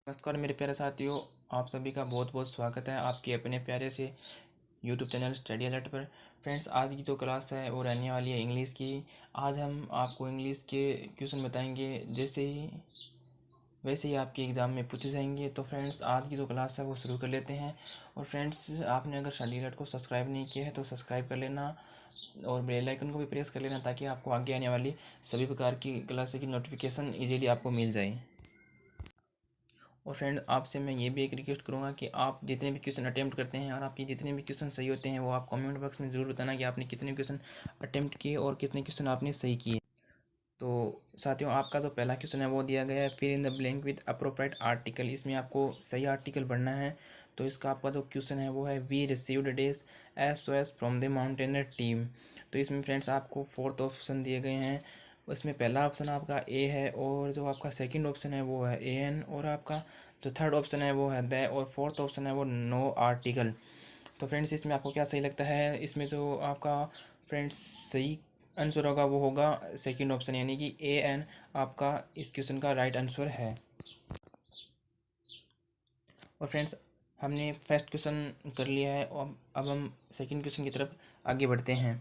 नमस्कार मेरे प्यारे साथियों, आप सभी का बहुत बहुत स्वागत है आपके अपने प्यारे से यूट्यूब चैनल स्टडी अलर्ट पर। फ्रेंड्स, आज की जो क्लास है वो रहने वाली है इंग्लिश की। आज हम आपको इंग्लिश के क्वेश्चन बताएंगे, वैसे ही आपके एग्ज़ाम में पूछे जाएंगे। तो फ्रेंड्स, आज की जो क्लास है वो शुरू कर लेते हैं। और फ्रेंड्स, आपने अगर स्टडी अलर्ट को सब्सक्राइब नहीं किया है तो सब्सक्राइब कर लेना और बेल आइकन को भी प्रेस कर लेना, ताकि आपको आगे आने वाली सभी प्रकार की क्लास की नोटिफिकेशन ईजीली आपको मिल जाए। और फ्रेंड, आपसे मैं ये भी एक रिक्वेस्ट करूँगा कि आप जितने भी क्वेश्चन अटेम्प्ट करते हैं और आपके जितने भी क्वेश्चन सही होते हैं वो आप कमेंट बॉक्स में ज़रूर बताना कि आपने कितने क्वेश्चन अटेम्प्ट किए और कितने क्वेश्चन आपने सही किए। तो साथियों, आपका जो पहला क्वेश्चन है वो दिया गया है, fill in the blank with appropriate article. इसमें आपको सही आर्टिकल भरना है। तो इसका आपका जो क्वेश्चन है वो है, we received dash S from the mountaineer team. तो इसमें फ्रेंड्स आपको फोर्थ ऑप्शन दिए गए हैं। उसमें पहला ऑप्शन आपका ए है और जो आपका सेकंड ऑप्शन है वो है ए एन, और आपका जो थर्ड ऑप्शन है वो है द, और फोर्थ ऑप्शन है वो नो आर्टिकल। तो फ्रेंड्स, इसमें आपको क्या सही लगता है? इसमें जो आपका फ्रेंड्स सही आंसर होगा वो होगा सेकंड ऑप्शन, यानी कि ए एन आपका इस क्वेश्चन का राइट आंसर है। और फ्रेंड्स, हमने फर्स्ट क्वेश्चन कर लिया है और अब हम सेकंड क्वेश्चन की तरफ आगे बढ़ते हैं।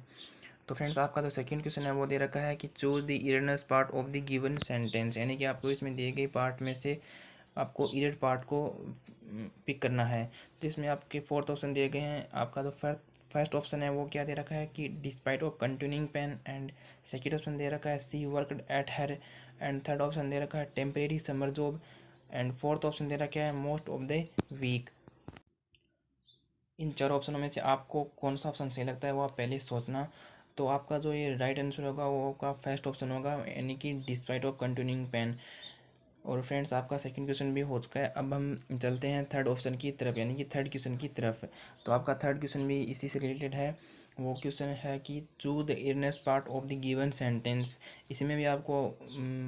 तो फ्रेंड्स, आपका जो सेकंड क्वेश्चन है वो दे रखा है कि choose the erroneous part of the given sentence, यानी कि आपको इसमें दिए गए पार्ट में से आपको इरेड पार्ट को पिक करना है। तो इसमें आपके फोर्थ ऑप्शन दिए गए हैं। आपका जो फर्स्ट ऑप्शन है वो क्या दे रखा है कि despite of continuing pain, and second option दे रखा है she worked at her, and third option दे रखा है temporary summer job, and fourth option दे रखा है मोस्ट ऑफ द वीक। इन चार ऑप्शनों में से आपको कौन सा ऑप्शन सही लगता है वो आप पहले सोचना। तो आपका जो ये राइट आंसर होगा वो आपका फर्स्ट ऑप्शन होगा, यानी कि डिस्पाइट ऑफ कंटिन्यूइंग पेन। और फ्रेंड्स, आपका सेकंड क्वेश्चन भी हो चुका है। अब हम चलते हैं थर्ड ऑप्शन की तरफ, यानी कि थर्ड क्वेश्चन की तरफ। तो आपका थर्ड क्वेश्चन भी इसी से रिलेटेड है। वो क्वेश्चन है कि choose the erroneous part of the given sentence. इसमें भी आपको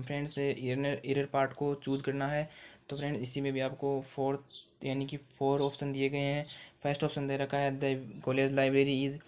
फ्रेंड्स इरर पार्ट को चूज करना है। तो फ्रेंड्स, इसी में भी आपको फोर्थ यानी कि फोर ऑप्शन दिए गए हैं। फर्स्ट ऑप्शन दे रखा है द कॉलेज लाइब्रेरी इज,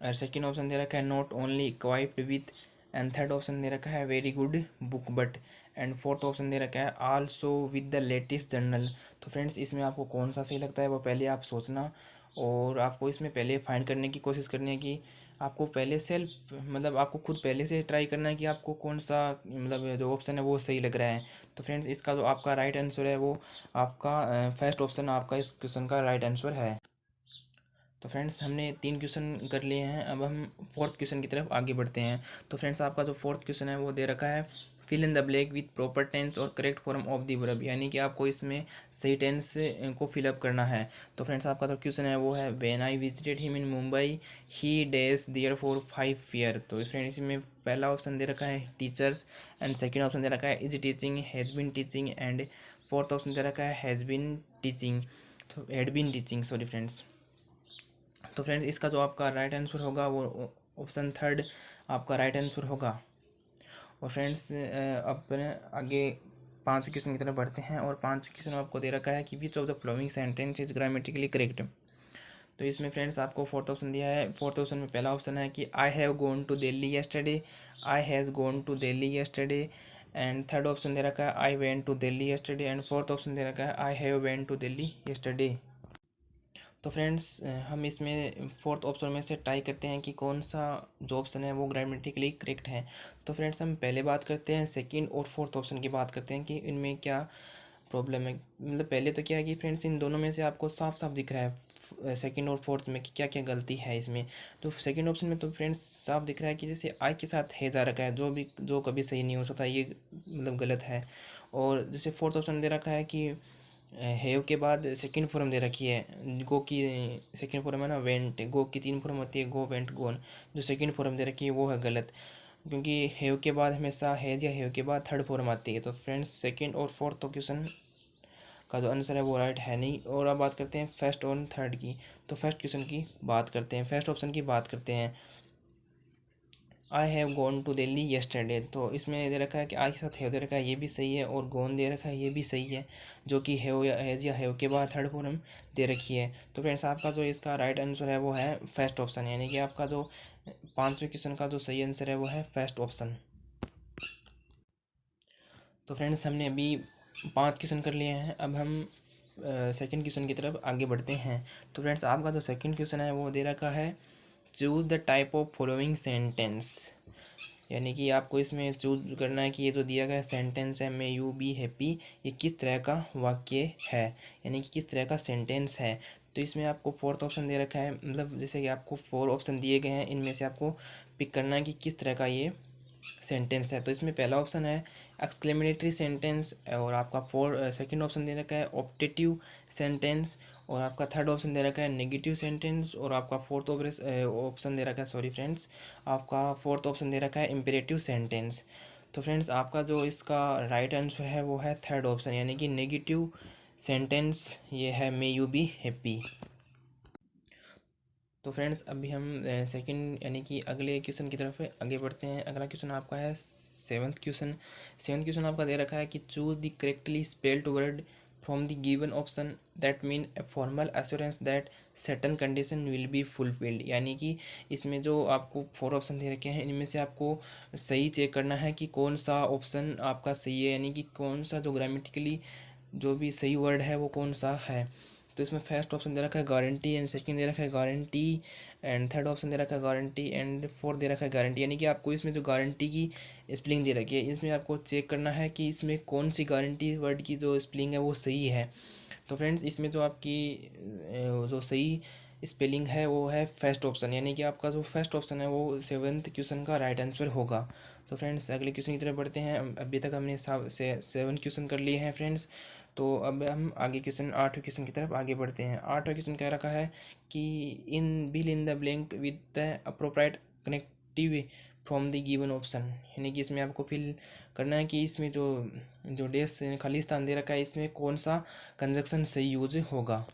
और सेकेंड ऑप्शन दे रखा है not only equipped with, and third option दे रखा है very good book but, and fourth option दे रखा है also with the latest journal. तो फ्रेंड्स, इसमें आपको कौन सा सही लगता है वो पहले आप सोचना, और आपको इसमें पहले फाइंड करने की कोशिश करनी है कि आपको पहले सेल्फ मतलब आपको खुद पहले से ट्राई करना है कि आपको कौन सा मतलब जो ऑप्शन है वो सही लग रहा है। तो फ्रेंड्स, इसका जो आपका राइट आंसर है वो आपका फर्स्ट ऑप्शन आपका इस क्वेश्चन का राइट आंसर है। तो फ्रेंड्स, हमने तीन क्वेश्चन कर लिए हैं। अब हम फोर्थ क्वेश्चन की तरफ आगे बढ़ते हैं। तो फ्रेंड्स, आपका जो फोर्थ क्वेश्चन है वो दे रखा है, fill in the blank with proper tense और correct form of the verb, यानी कि आपको इसमें सही टेंस को फिलअप करना है। तो फ्रेंड्स, आपका जो क्वेश्चन है वो है, when I visited him in Mumbai he days there for 5 year. तो फ्रेंड्स, इसमें पहला ऑप्शन दे रखा है टीचर्स, एंड सेकेंड ऑप्शन दे रखा है is teaching, has been teaching, and fourth option दे रखा है हैज़ बिन टीचिंग, तो had been teaching, sorry friends. तो फ्रेंड्स, इसका जो आपका राइट आंसर होगा वो ऑप्शन थर्ड आपका राइट आंसर होगा। और फ्रेंड्स, अपने आगे पाँच क्वेश्चन की तरफ बढ़ते हैं। और पाँच क्वेश्चन आपको दे रखा है कि which of the flowing sentence is grammatically correct. तो इसमें फ्रेंड्स आपको फोर्थ ऑप्शन दिया है। फोर्थ ऑप्शन में पहला ऑप्शन है कि I have gone to Delhi yesterday, I has gone to Delhi yesterday, and third option दे रखा है I went to Delhi yesterday, and fourth option दे रखा है I have went to Delhi yesterday. तो फ्रेंड्स, हम इसमें फोर्थ ऑप्शन में से ट्राई करते हैं कि कौन सा जो ऑप्शन है वो ग्रामेटिकली करेक्ट है। तो फ्रेंड्स, हम पहले बात करते हैं सेकंड और फोर्थ ऑप्शन की बात करते हैं कि इनमें क्या प्रॉब्लम है। मतलब पहले तो क्या है कि फ्रेंड्स, इन दोनों में से आपको साफ साफ दिख रहा है सेकंड और फोर्थ में कि क्या क्या गलती है इसमें। तो सेकंड ऑप्शन में तो फ्रेंड्स साफ दिख रहा है कि जैसे आई के साथ है जा रखा है, जो कभी सही नहीं हो सकता, ये मतलब गलत है। और जैसे फोर्थ ऑप्शन दे रखा है कि हैव के बाद सेकंड फॉर्म दे रखी है गो की, सेकंड फॉर्म है ना वेंट, गो की तीन फॉर्म होती है गो वेंट गोन, जो सेकंड फॉर्म दे रखी है वो है गलत, क्योंकि हैव के बाद हमेशा हैज या हैव के बाद थर्ड फॉर्म आती है। तो फ्रेंड्स, सेकंड और फोर्थ तो क्वेश्चन का जो आंसर है वो राइट है नहीं। और अब बात करते हैं फर्स्ट और थर्ड की। तो फर्स्ट क्वेश्चन की बात करते हैं, फर्स्ट ऑप्शन की बात करते हैं, I have gone to Delhi yesterday. तो इसमें दे रखा है कि आई के साथ हैव दे रखा है, ये भी सही है, और गॉन दे रखा है, ये भी सही है, जो कि हैव या हैज़ या हैव के बाद थर्ड फॉर्म दे रखी है। तो फ्रेंड्स, आपका जो इसका राइट आंसर है वो है फर्स्ट ऑप्शन, यानी कि आपका जो पाँचवें क्वेश्चन का जो सही आंसर है वो है फर्स्ट ऑप्शन। तो फ्रेंड्स, हमने अभी 5 क्वेश्चन कर लिए हैं। अब हम सेकंड क्वेश्चन की तरफ आगे बढ़ते हैं। तो फ्रेंड्स आपका जो सेकंड क्वेश्चन है वो दे रखा है, choose the type of following sentence. यानी कि आपको इसमें चूज करना है कि ये जो दिया गया सेंटेंस है, मे यू बी हैप्पी, ये किस तरह का वाक्य है, यानी कि किस तरह का सेंटेंस है। तो इसमें आपको फोर्थ ऑप्शन दे रखा है, मतलब जैसे कि आपको 4 ऑप्शन दिए गए हैं, इनमें से आपको पिक करना है कि किस तरह का ये सेंटेंस है। तो इसमें पहला ऑप्शन है एक्सक्लेमेटरी सेंटेंस, और आपका सेकंड ऑप्शन दे रखा है ऑप्टेटिव सेंटेंस, और आपका थर्ड ऑप्शन दे रखा है नेगेटिव सेंटेंस, और आपका फोर्थ ऑप्शन दे रखा है, सॉरी फ्रेंड्स, आपका फोर्थ ऑप्शन दे रखा है इम्पेरेटिव सेंटेंस। तो फ्रेंड्स आपका जो इसका राइट आंसर है वो है थर्ड ऑप्शन, यानी कि नेगेटिव सेंटेंस ये है, मे यू बी हैप्पी। तो फ्रेंड्स अभी हम सेकंड यानी कि अगले क्वेश्चन की तरफ आगे बढ़ते हैं। अगला क्वेश्चन आपका है सेवन्थ क्वेश्चन आपका दे रखा है कि choose the correctly spelled word from the given option that mean a formal assurance that certain condition will be fulfilled. यानी कि इसमें जो आपको 4 ऑप्शन दे रखे हैं, इनमें से आपको सही चेक करना है कि कौन सा ऑप्शन आपका सही है, यानी कि कौन सा जो ग्रामेटिकली जो भी सही वर्ड है वो कौन सा है। तो इसमें फर्स्ट ऑप्शन दे रखा है गारंटी, एंड सेकंड दे रखा है गारंटी, एंड थर्ड ऑप्शन दे रखा है गारंटी, एंड फोर्थ दे रखा है गारंटी। यानी कि आपको इसमें जो गारंटी की स्पेलिंग दे रखी है, इसमें आपको चेक करना है कि इसमें कौन सी गारंटी वर्ड की जो स्पेलिंग है वो सही है। तो फ्रेंड्स इसमें जो आपकी जो सही स्पेलिंग है वो है फर्स्ट ऑप्शन, यानी कि आपका जो फर्स्ट ऑप्शन है वो सेवन्थ क्वेश्चन का राइट आंसर होगा। तो फ्रेंड्स अगले क्वेश्चन की तरफ बढ़ते हैं। अभी तक हमने 7 क्वेश्चन कर लिए हैं फ्रेंड्स। तो अब हम आगे क्वेश्चन 8वें क्वेश्चन की तरफ आगे बढ़ते हैं। 8वां क्वेश्चन कह रखा है कि in fill in the blank with the appropriate connective from the given option. यानी कि इसमें आपको फिल करना है कि इसमें जो जो डेस खाली स्थान दे रखा है, इसमें कौन सा कंजक्शन सही यूज होगा।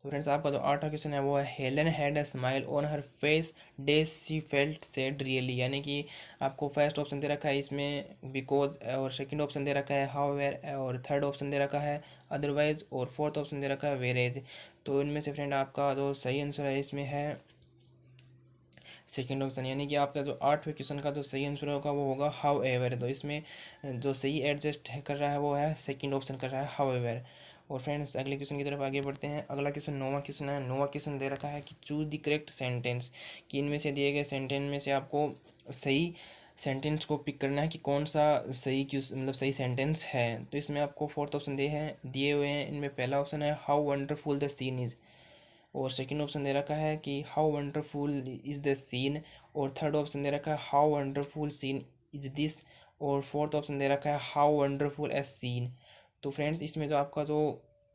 तो फ्रेंड्स आपका जो 8वां क्वेश्चन है वो है, Helen had a smile on her face days she felt sad really. यानी कि आपको फर्स्ट ऑप्शन दे रखा है इसमें बिकॉज, और सेकंड ऑप्शन दे रखा है हाउएवर, और थर्ड ऑप्शन दे रखा है अदरवाइज, और फोर्थ ऑप्शन दे रखा है वेरेज। तो इनमें से फ्रेंड आपका जो सही आंसर है इसमें है सेकेंड ऑप्शन, यानी कि आपका जो 8वें क्वेश्चन का जो सही आंसर होगा वो होगा हाउ एवर। तो इसमें जो सही एडजस्ट कर रहा है वो है सेकेंड ऑप्शन कर रहा है हाउ एवर। और फ्रेंड्स अगले क्वेश्चन की तरफ आगे बढ़ते हैं। अगला क्वेश्चन 9वां क्वेश्चन है। 9वां क्वेश्चन दे रखा है कि चूज द करेक्ट सेंटेंस, कि इनमें से दिए गए सेंटेंस में से आपको सही सेंटेंस को पिक करना है कि कौन सा सही क्वेश्चन मतलब सही सेंटेंस है। तो इसमें आपको फोर्थ ऑप्शन दिए हुए हैं। इनमें पहला ऑप्शन है how wonderful the scene is, और सेकंड ऑप्शन दे रखा है कि how wonderful is the scene, और थर्ड ऑप्शन दे रखा है how wonderful scene is this, और फोर्थ ऑप्शन दे रखा है हाउ वंडरफुल एज सीन। तो फ्रेंड्स इसमें जो आपका जो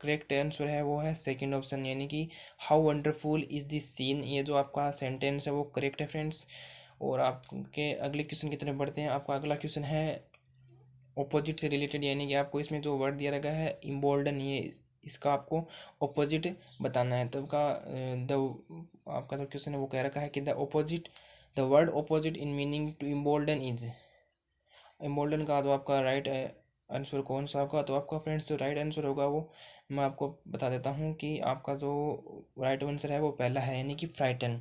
करेक्ट आंसर है वो है सेकंड ऑप्शन, यानी कि how wonderful is this scene. ये जो आपका सेंटेंस है वो करेक्ट है फ्रेंड्स। और आपके अगले क्वेश्चन की तरफ बढ़ते हैं। आपका अगला क्वेश्चन है ऑपोजिट से रिलेटेड, यानी कि आपको इसमें जो वर्ड दिया गया है इम्बोल्डन, ये इसका आपको ऑपोजिट बताना है। तो द आपका जो क्वेश्चन है वो कह रखा है कि the word opposite in meaning to embolden is. Embolden का जो आपका राइट आंसर कौन सा होगा। तो आपका फ्रेंड्स जो राइट आंसर होगा वो मैं आपको बता देता हूँ कि आपका जो राइट आंसर है वो पहला है, यानी कि फ्राइटन।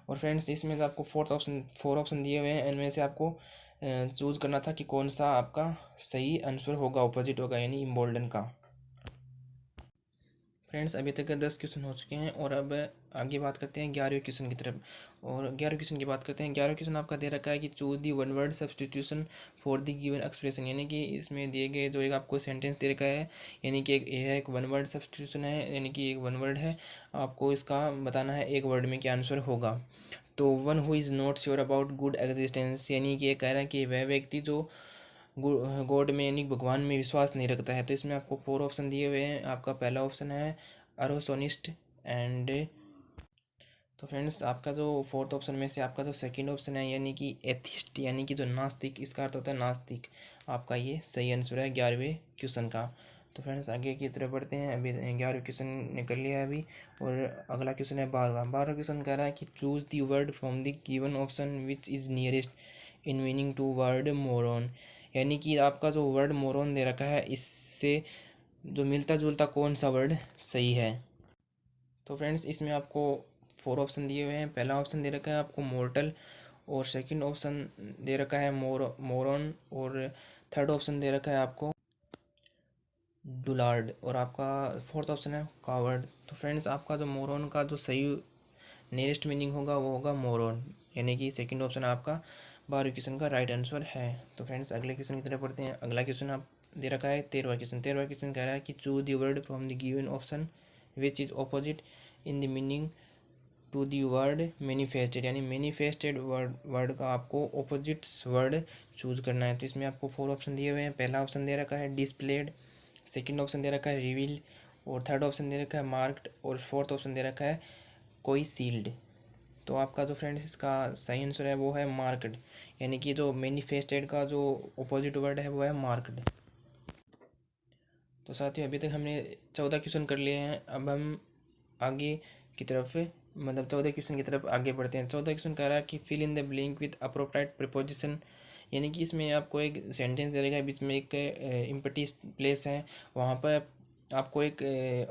और फ्रेंड्स इसमें जो आपको 4 ऑप्शन दिए हुए हैं, इनमें से आपको चूज़ करना था कि कौन सा आपका सही आंसर होगा, ऑपोजिट होगा, यानी इम्बोल्डन का। फ्रेंड्स अभी तक 10 क्वेश्चन हो चुके हैं, और अब आगे बात करते हैं 11वें क्वेश्चन की तरफ। और 11वें क्वेश्चन की बात करते हैं। 11वें क्वेश्चन आपका दे रखा है कि choose the one word substitution for the given expression. यानी कि इसमें दिए गए जो एक आपको सेंटेंस दे रखा है, यानी कि यह एक वन वर्ड सब्सटीट्यूशन है, यानी कि एक वन वर्ड है, आपको इसका बताना है एक वर्ड में क्या आंसर होगा। तो one who is not sure about good existence, यानी कि ये कह रहा है कि वह व्यक्ति जो गॉड में यानी भगवान में विश्वास नहीं रखता है। तो इसमें आपको 4 ऑप्शन दिए हुए हैं। आपका पहला ऑप्शन है अरोसोनिस्ट, एंड तो फ्रेंड्स आपका जो फोर्थ ऑप्शन में से आपका जो सेकंड ऑप्शन है, यानी कि एथिस्ट, यानी कि जो नास्तिक, इसका अर्थ होता है नास्तिक, आपका ये सही आंसर है 11वें क्वेश्चन का। तो फ्रेंड्स आगे की तरफ बढ़ते हैं। अभी 11वें क्वेश्चन निकल लिया है अभी, और अगला क्वेश्चन है 12वां क्वेश्चन कह रहा है कि choose the word from the given option which is nearest in meaning to word moron. यानी कि आपका जो वर्ड मोरॉन दे रखा है, इससे जो मिलता जुलता कौन सा वर्ड सही है। तो फ्रेंड्स इसमें आपको 4 ऑप्शन दिए हुए हैं। पहला ऑप्शन दे रखा है आपको मोर्टल, और सेकंड ऑप्शन दे रखा है मोरॉन, और थर्ड ऑप्शन दे रखा है आपको डुलार्ड, और आपका फोर्थ ऑप्शन है कावर्ड। तो फ्रेंड्स आपका जो मोरन का जो सही नियरेस्ट मीनिंग होगा वो होगा मोरन, यानी कि सेकंड ऑप्शन आपका 12वें क्वेश्चन का राइट आंसर है। तो फ्रेंड्स अगले क्वेश्चन की तरफ पढ़ते हैं। अगला क्वेश्चन आप दे रखा है 13वां क्वेश्चन। 13वां क्वेश्चन कह रहा है कि choose the word from the given option which is opposite in the meaning to the word manifested, यानी मैनिफेस्टेड वर्ड का आपको ऑपोजिट वर्ड चूज करना है। तो इसमें आपको 4 ऑप्शन दिए हुए हैं। पहला ऑप्शन दे रखा है डिस्प्लेड, सेकंड ऑप्शन दे रखा है रिवील, और थर्ड ऑप्शन दे रखा है मार्क्ड, और फोर्थ ऑप्शन दे रखा है कोई सील्ड। तो आपका जो फ्रेंड्स इसका सही आंसर है वो है मार्क्ड, यानी कि जो मैनिफेस्टेड का जो ऑपोजिट वर्ड है वो है मार्क्ड। तो साथियों अभी तक हमने 14 क्वेश्चन कर लिए हैं। अब हम आगे की तरफ मतलब 14 क्वेश्चन की तरफ आगे बढ़ते हैं। 14 क्वेश्चन कह रहा है कि fill in the blank with appropriate preposition, यानी कि इसमें आपको एक सेंटेंस दे देगा, बीच में एक इम्पटी प्लेस है, वहाँ पर आपको एक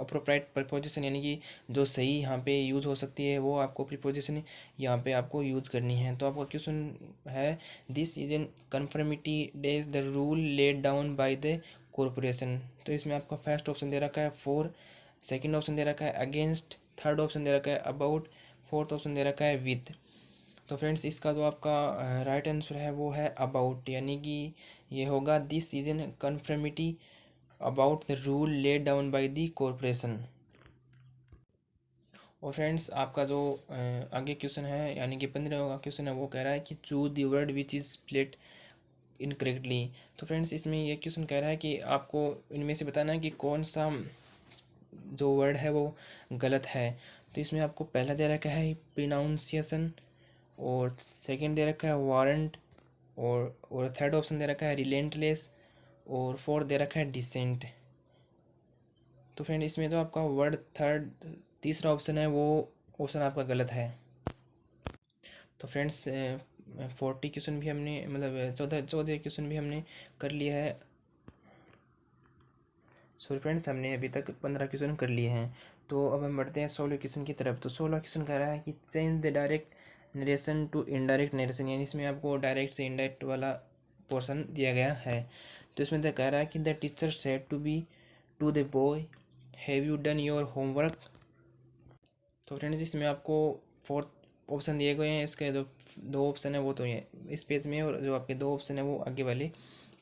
अप्रोप्रिएट प्रीपोजिशन यानी कि जो सही यहाँ पे यूज़ हो सकती है वो आपको प्रीपोजिशन यहाँ पे आपको यूज़ करनी है। तो आपका क्वेश्चन है this is an conformity days the rule laid down by the corporation. तो इसमें आपका फर्स्ट ऑप्शन दे रखा है फॉर, सेकंड ऑप्शन दे रखा है अगेंस्ट, थर्ड ऑप्शन दे रखा है अबाउट, फोर्थ ऑप्शन दे रखा है विथ। तो फ्रेंड्स इसका जो आपका राइट आंसर है वो है अबाउट, यानी कि ये होगा this is an conformity about the rule laid down by the corporation. और फ्रेंड्स आपका जो आगे क्वेश्चन है यानी कि 15वां क्वेश्चन है वो कह रहा है कि choose the word which is split incorrectly. तो फ्रेंड्स इसमें ये क्वेश्चन कह रहा है कि आपको इनमें से बताना है कि कौन सा जो वर्ड है वो गलत है। तो इसमें आपको पहला दे रखा है प्रोनाउंसिएशन, और सेकंड दे रखा है वारंट, और थर्ड ऑप्शन दे रखा है रिलेंटलेस, और फोर्थ दे रखा है डिसेंट। तो फ्रेंड इसमें जो आपका वर्ड थर्ड तीसरा ऑप्शन है वो ऑप्शन आपका गलत है। तो फ्रेंड्स 40 क्वेश्चन भी हमने मतलब 14 क्वेश्चन भी हमने कर लिया है। सॉरी फ्रेंड्स हमने अभी तक 15 क्वेश्चन कर लिए हैं। तो अब हम बढ़ते हैं 16 क्वेश्चन की तरफ। तो 16 क्वेश्चन कह रहा है कि change the direct narration to indirect narration, यानी इसमें आपको डायरेक्ट से इनडायरेक्ट वाला पोर्शन दिया गया है। तो इसमें तो कह रहा है कि the teacher said to be to the boy have you done your homework. तो फ्रेंड्स इसमें आपको फोर्थ ऑप्शन दिए गए हैं। इसके जो दो ऑप्शन है वो तो ये इस पेज में, और जो आपके दो ऑप्शन है वो आगे वाले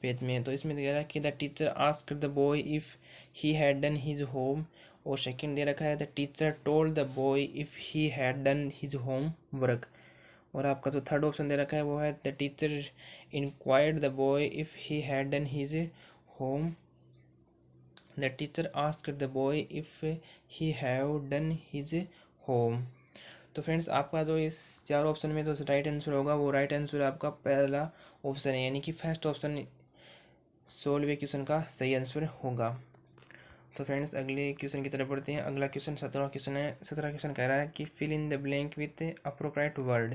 पेज में है। तो इसमें दे रहा है कि the teacher asked the boy if he had done his home, और सेकंड दे रखा है the teacher told the boy if he had done his home work, और आपका जो थर्ड ऑप्शन दे रखा है वो है the teacher inquired the boy if he had done his home, the teacher asked the boy if he have done his home. तो friends आपका जो इस चार ऑप्शन में जो राइट आंसर होगा वो राइट आंसर आपका पहला ऑप्शन है, यानी कि फर्स्ट ऑप्शन 16वें क्वेश्चन का सही आंसर होगा। तो फ्रेंड्स अगले क्वेश्चन की तरफ बढ़ते हैं। अगला क्वेश्चन 17वां क्वेश्चन है। 17वां क्वेश्चन कह रहा है कि fill in the blank with appropriate word.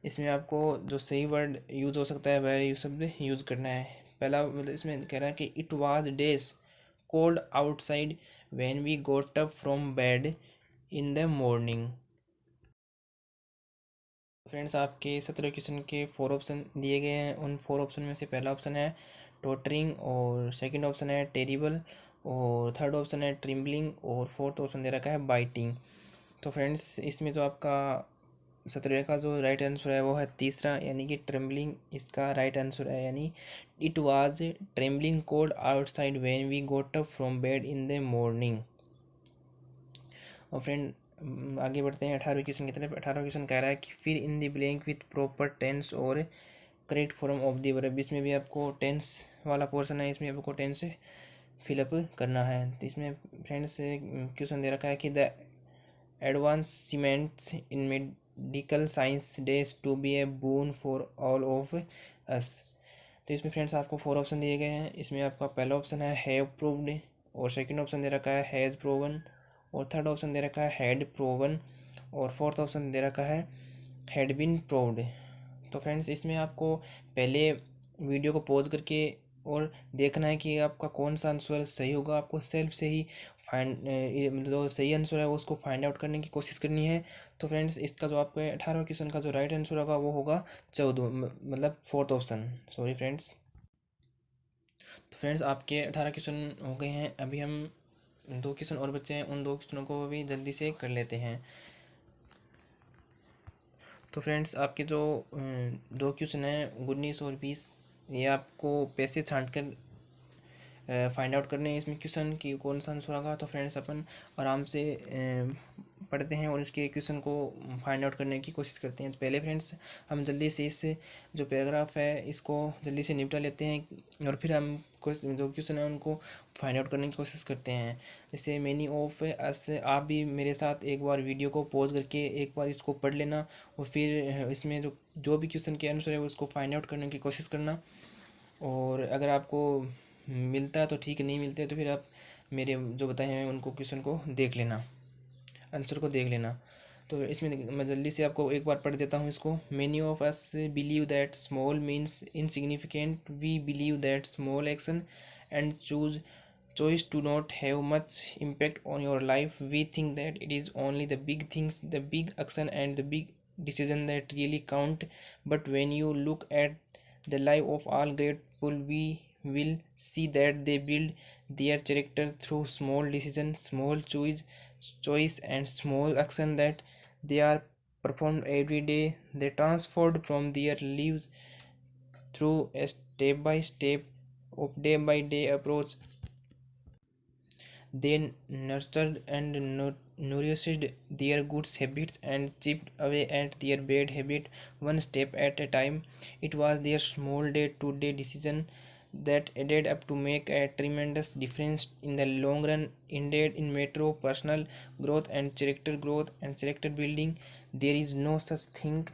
इसमें आपको जो सही वर्ड यूज़ हो सकता है वह शब्द यूज़ करना है। पहला मतलब इसमें कह रहा है कि it was dash cold outside when we got up from bed in the morning. Friends आपके 17 क्वेश्चन के 4 ऑप्शन दिए गए हैं। उन 4 ऑप्शन में से पहला ऑप्शन है टोटरिंग, और सेकंड ऑप्शन है टेरिबल, और थर्ड ऑप्शन है ट्रिम्बलिंग, और फोर्थ ऑप्शन दे रखा है बाइटिंग। तो फ्रेंड्स इसमें जो आपका 17वें का जो राइट आंसर है वो है तीसरा, यानी कि ट्रेम्बलिंग इसका राइट आंसर है, यानी it was trembling cold outside when we got up from bed in the morning. और फ्रेंड आगे बढ़ते हैं 18वें क्वेश्चन की तरफ। 18वां क्वेश्चन कह रहा है कि fill in the blank with proper tense और correct form of the verb. इसमें भी आपको टेंस वाला पोर्शन है, इसमें आपको टेंस फिलअप करना है। तो इसमें फ्रेंड्स क्वेश्चन दे रखा है कि the advancements in medical science days to be a boon for all of us। तो इसमें फ्रेंड्स आपको 4 ऑप्शन दिए गए हैं। इसमें आपका पहला ऑप्शन है हैव प्रूव्ड, और सेकंड ऑप्शन दे रखा है हैज़ प्रूवन, और थर्ड ऑप्शन दे रखा है हैड प्रूवन, और फोर्थ ऑप्शन दे रखा है हैड बीन प्रूव्ड। तो फ्रेंड्स इसमें आपको पहले वीडियो को पॉज करके और देखना है कि आपका कौन सा आंसर सही होगा। आपको सेल्फ से ही फाइंड मतलब जो सही आंसर है वो उसको फाइंड आउट करने की कोशिश करनी है। तो फ्रेंड्स इसका जो आपके 18वें क्वेश्चन का जो राइट आंसर होगा वो होगा 14 मतलब फोर्थ ऑप्शन। Sorry friends. तो फ्रेंड्स आपके 18 क्वेश्चन हो गए हैं। अभी हम 2 क्वेश्चन और बचे हैं, उन 2 क्वेश्चनों को भी जल्दी से कर लेते हैं। तो फ्रेंड्स आपके जो 2 क्वेश्चन हैं 19 और 20, ये आपको पैसे छांट कर फाइंड आउट करने हैं इसमें क्वेश्चन की कौन सा आंसर होगा। तो फ्रेंड्स अपन आराम से पढ़ते हैं और इसके क्वेश्चन को फाइंड आउट करने की कोशिश करते हैं। तो पहले फ्रेंड्स हम जल्दी से इस जो पैराग्राफ है इसको जल्दी से निपटा लेते हैं और फिर हम जो क्वेश्चन है उनको फाइंड आउट करने की कोशिश करते हैं। जैसे मैनी ऑफ अस, आप भी मेरे साथ एक बार वीडियो को पॉज करके एक बार इसको पढ़ लेना और फिर इसमें जो भी क्वेश्चन के आंसर है उसको फाइंड आउट करने की कोशिश करना। और अगर आपको मिलता है तो ठीक, नहीं मिलते तो फिर आप मेरे जो बताए हैं उनको क्वेश्चन को देख लेना, आंसर को देख लेना। तो इसमें मैं जल्दी से आपको एक बार पढ़ देता हूँ इसको। Many of us believe that small means insignificant, we believe that small action and choose choice do not have much impact on your life. We think that it is only the big things, the big action and the big decision that really count. But when you look at the life of all great people, we will see that they build their character through small decisions, small choice and small action that they are performed every day. They transformed from their lives through a step by step of day by day approach. They nurtured and nourished their good habits and chipped away at their bad habit one step at a time. It was their small day-to-day decision that added up to make a tremendous difference in the long run. Indeed, in metro personal growth and character building, there is no such thing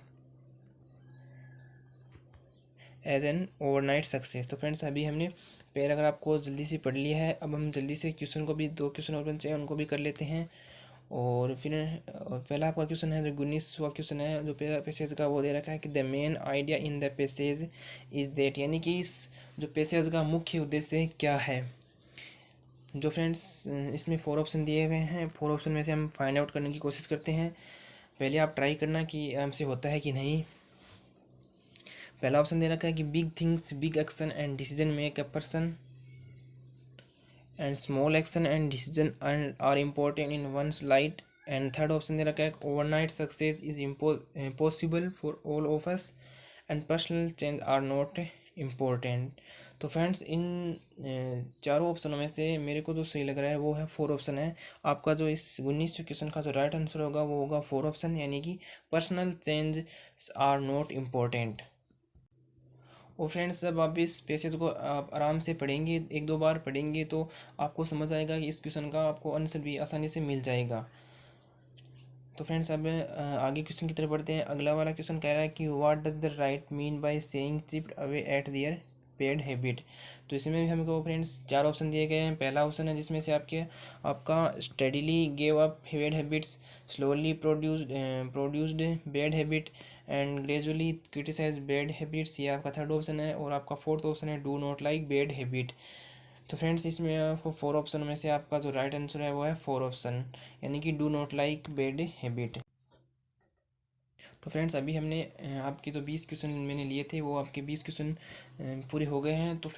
as an overnight success. तो friends अभी हमने paragraph को जल्दी से पढ़ लिया है। अब हम जल्दी से क्वेश्चन को भी 2 क्वेश्चन और बचे हैं उनको भी कर लेते हैं। और फिर पहला आपका क्वेश्चन है जो 19वां क्वेश्चन है जो पैसेज का, वो दे रखा है कि the main idea in the passage is that, यानी कि इस जो पैसेज का मुख्य उद्देश्य क्या है। जो फ्रेंड्स इसमें 4 ऑप्शन दिए हुए हैं, 4 ऑप्शन में से हम फाइंड आउट करने की कोशिश करते हैं। पहले आप ट्राई करना कि हमसे होता है कि नहीं। पहला ऑप्शन दे रखा है कि big things, big action and decision make a person and small action and decision are important in one's light. And third option दे रखा है overnight success is impossible for all of us and personal change are not important. तो friends इन चारों ऑप्शनों में से मेरे को जो सही लग रहा है वो है 4 ऑप्शन है। आपका जो इस 19वें क्वेश्चन का जो राइट आंसर होगा वो होगा 4 ऑप्शन, यानी कि personal change are not important. और फ्रेंड्स जब आप इस पैसेज को आप आराम से पढ़ेंगे, 1-2 बार पढ़ेंगे तो आपको समझ आएगा कि इस क्वेश्चन का आपको आंसर भी आसानी से मिल जाएगा। तो फ्रेंड्स अब आगे क्वेश्चन की तरफ बढ़ते हैं। अगला वाला क्वेश्चन कह रहा है कि what does the right mean by saying chipped away at there paid habit. तो इसमें भी हमको फ्रेंड्स 4 ऑप्शन दिए गए हैं। पहला ऑप्शन है जिसमें से आपका steadily gave up bad habits, slowly produced bad habit and gradually criticise bad habits, ये आपका थर्ड ऑप्शन है। और आपका फोर्थ ऑप्शन है do not like bad habit. तो फ्रेंड्स इसमें आपको 4 ऑप्शन में से आपका जो राइट आंसर है वो है 4 ऑप्शन, यानी कि do not like bad habit. तो फ्रेंड्स अभी हमने आपके जो 20 क्वेश्चन मैंने लिए थे वो आपके 20 क्वेश्चन पूरे हो गए हैं। तो